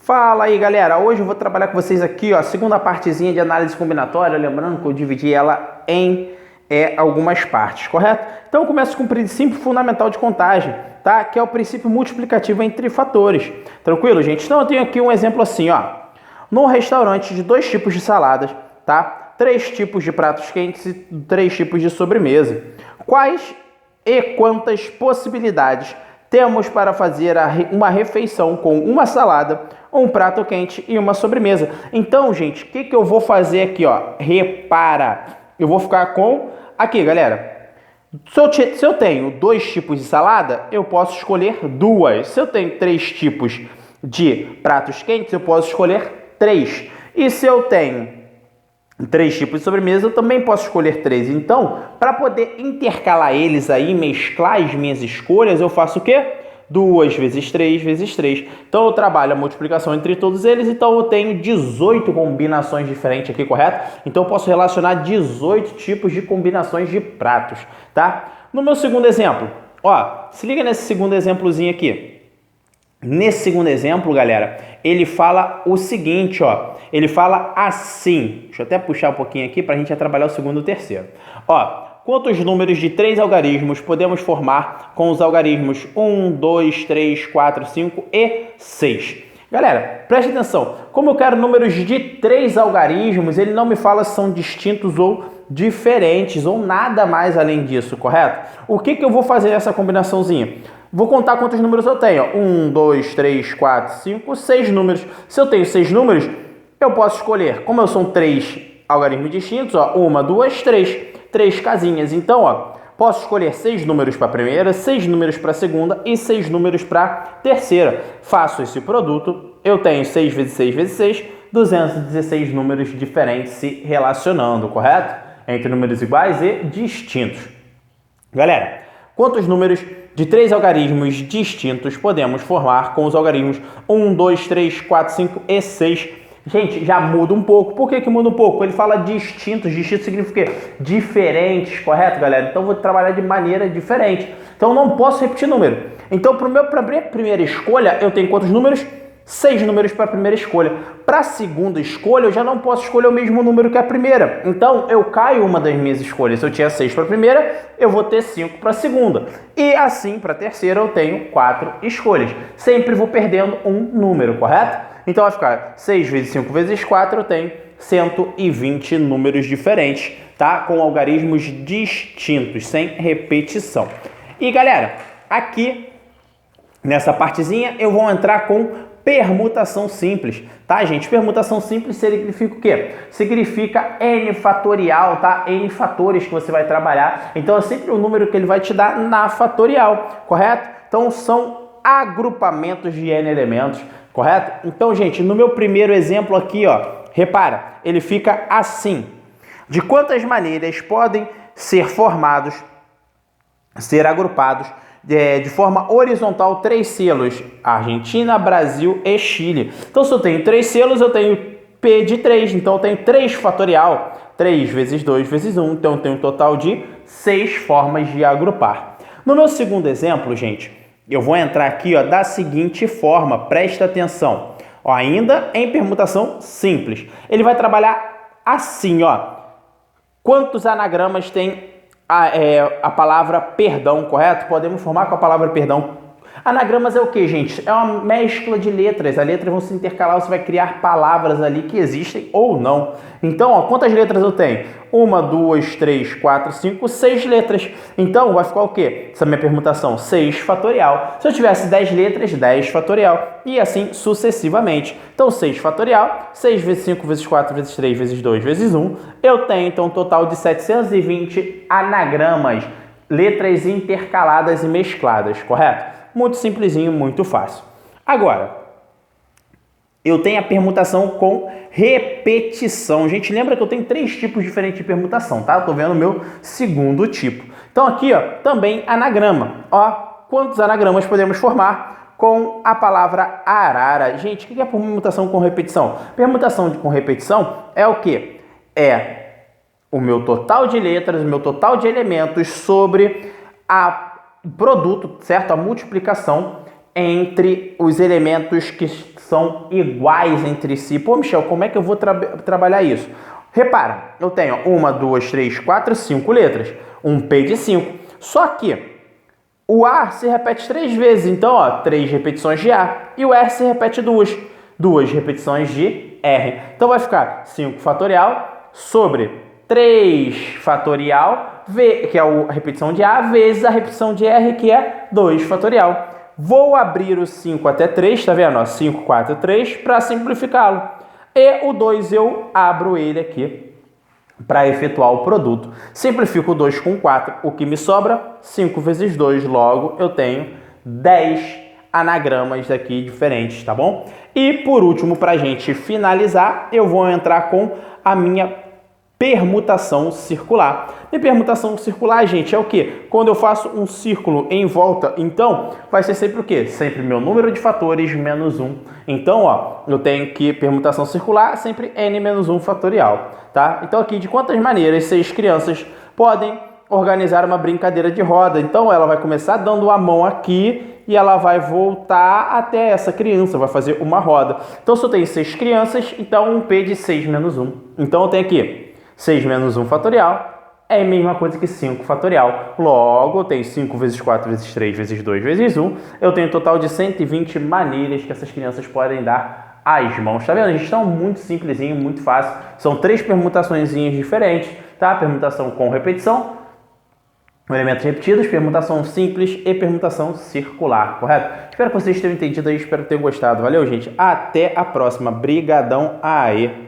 Fala aí, galera, hoje eu vou trabalhar com vocês aqui, ó, a segunda partezinha de análise combinatória, lembrando que eu dividi ela em algumas partes, correto? Então eu começo com o princípio fundamental de contagem, tá? Que é o princípio multiplicativo entre fatores. Tranquilo, gente? Então eu tenho aqui um exemplo assim, ó. Num restaurante de 2 tipos de saladas, tá? 3 tipos de pratos quentes e 3 tipos de sobremesa. Quais e quantas possibilidades temos para fazer uma refeição com uma salada, um prato quente e uma sobremesa? Então, gente, o que eu vou fazer aqui, ó? Repara, eu vou ficar com... Aqui, galera, se eu tenho 2 tipos de salada, eu posso escolher 2. Se eu tenho 3 tipos de pratos quentes, eu posso escolher 3. E se eu tenho 3 tipos de sobremesa, eu também posso escolher 3. Então, para poder intercalar eles aí, mesclar as minhas escolhas, eu faço o quê? 2 vezes 3 vezes 3. Então, eu trabalho a multiplicação entre todos eles. Então, eu tenho 18 combinações diferentes aqui, correto? Então, eu posso relacionar 18 tipos de combinações de pratos, tá? No meu segundo exemplo, ó, se liga nesse segundo exemplozinho aqui. Nesse segundo exemplo, galera, ele fala o seguinte, ó. Ele fala assim. Deixa eu até puxar um pouquinho aqui para a gente já trabalhar o segundo e o terceiro. Ó, quantos números de 3 algarismos podemos formar com os algarismos 1, 2, 3, 4, 5 e 6? Galera, preste atenção. Como eu quero números de 3 algarismos, ele não me fala se são distintos ou diferentes ou nada mais além disso, correto? O que eu vou fazer nessa combinaçãozinha? Vou contar quantos números eu tenho. 1, 2, 3, 4, 5, 6 números. Se eu tenho 6 números, eu posso escolher. Como eu sou 3 algarismos distintos, ó, 1, 2, 3. 3 casinhas. Então, ó, posso escolher 6 números para a primeira, 6 números para a segunda e 6 números para a terceira. Faço esse produto. Eu tenho 6 vezes 6 vezes 6, 216 números diferentes se relacionando, correto? Entre números iguais e distintos. Galera, quantos números de 3 algarismos distintos podemos formar com os algarismos 1, 2, 3, 4, 5 e 6? Gente, já muda um pouco. Por que muda um pouco? Ele fala distintos. Distintos significa o quê? Diferentes, correto, galera? Então, eu vou trabalhar de maneira diferente. Então, eu não posso repetir número. Então, para a minha primeira escolha, eu tenho quantos números? 6 números para a primeira escolha. Para a segunda escolha, eu já não posso escolher o mesmo número que a primeira. Então, eu caio uma das minhas escolhas. Se eu tinha 6 para a primeira, eu vou ter 5 para a segunda. E assim, para a terceira, eu tenho 4 escolhas. Sempre vou perdendo um número, correto? Então, vai ficar 6 vezes 5 vezes 4, eu tenho 120 números diferentes, tá? Com algarismos distintos, sem repetição. E, galera, aqui, nessa partezinha, eu vou entrar com permutação simples, tá, gente? Permutação simples significa o quê? Significa N fatorial, tá? N fatores que você vai trabalhar. Então, é sempre o número que ele vai te dar na fatorial, correto? Então, são agrupamentos de N elementos, correto? Então, gente, no meu primeiro exemplo aqui, ó, repara, ele fica assim. De quantas maneiras podem ser formados, ser agrupados de forma horizontal 3 selos? Argentina, Brasil e Chile. Então, se eu tenho 3 selos, eu tenho P de 3. Então, eu tenho 3 fatorial. 3 vezes 2 vezes 1. Então, eu tenho um total de 6 formas de agrupar. No meu segundo exemplo, gente, eu vou entrar aqui, ó, da seguinte forma. Presta atenção. Ó, ainda em permutação simples. Ele vai trabalhar assim, ó. Quantos anagramas tem a palavra perdão, correto? Podemos formar com a palavra perdão. Anagramas é o que, gente? É uma mescla de letras. As letras vão se intercalar, você vai criar palavras ali que existem ou não. Então, ó, quantas letras eu tenho? 1, 2, 3, 4, 5, 6 letras. Então, vai ficar o quê? Essa minha permutação, 6 fatorial. Se eu tivesse 10 letras, 10 fatorial. E assim sucessivamente. Então, 6 fatorial, 6 vezes 5 vezes 4 vezes 3 vezes 2 vezes 1. Eu tenho, então, um total de 720 anagramas. Letras intercaladas e mescladas, correto? Muito simplesinho, muito fácil. Agora, eu tenho a permutação com repetição. Gente, lembra que eu tenho 3 tipos diferentes de permutação, tá? Eu tô vendo o meu segundo tipo. Então, aqui, ó, também anagrama. Ó, quantos anagramas podemos formar com a palavra arara? Gente, o que é permutação com repetição? Permutação com repetição é o quê? É o meu total de letras, o meu total de elementos sobre o produto, certo? A multiplicação entre os elementos que são iguais entre si. Pô, Michel, como é que eu vou trabalhar isso? Repara, eu tenho 1, 2, 3, 4, 5 letras. Um P de 5. Só que o A se repete 3 vezes. Então, ó, 3 repetições de A. E o R se repete 2. 2 repetições de R. Então, vai ficar 5 fatorial sobre 3 fatorial, que é a repetição de A, vezes a repetição de R, que é 2 fatorial. Vou abrir o 5 até 3, tá vendo? Ó, 5, 4, 3, para simplificá-lo. E o 2 eu abro ele aqui para efetuar o produto. Simplifico o 2 com 4, o que me sobra? 5 vezes 2, logo eu tenho 10 anagramas daqui diferentes, tá bom? E por último, para a gente finalizar, eu vou entrar com a minha permutação circular. E permutação circular, gente, é o quê? Quando eu faço um círculo em volta, então, vai ser sempre o quê? Sempre meu número de fatores menos 1. Então, ó, eu tenho que permutação circular sempre n menos 1 fatorial, tá? Então, aqui, de quantas maneiras 6 crianças podem organizar uma brincadeira de roda? Então, ela vai começar dando a mão aqui e ela vai voltar até essa criança, vai fazer uma roda. Então, se eu tenho 6 crianças, então um P de 6 menos 1. Então, eu tenho aqui 6 menos 1 fatorial é a mesma coisa que 5 fatorial. Logo, eu tenho 5 vezes 4 vezes 3 vezes 2 vezes 1. Eu tenho um total de 120 maneiras que essas crianças podem dar as mãos. Tá vendo? A gente está muito simplesinho, muito fácil. São 3 permutações diferentes, tá? Permutação com repetição, elementos repetidos, permutação simples e permutação circular, correto? Espero que vocês tenham entendido aí, espero que tenham gostado. Valeu, gente. Até a próxima. Brigadão aí.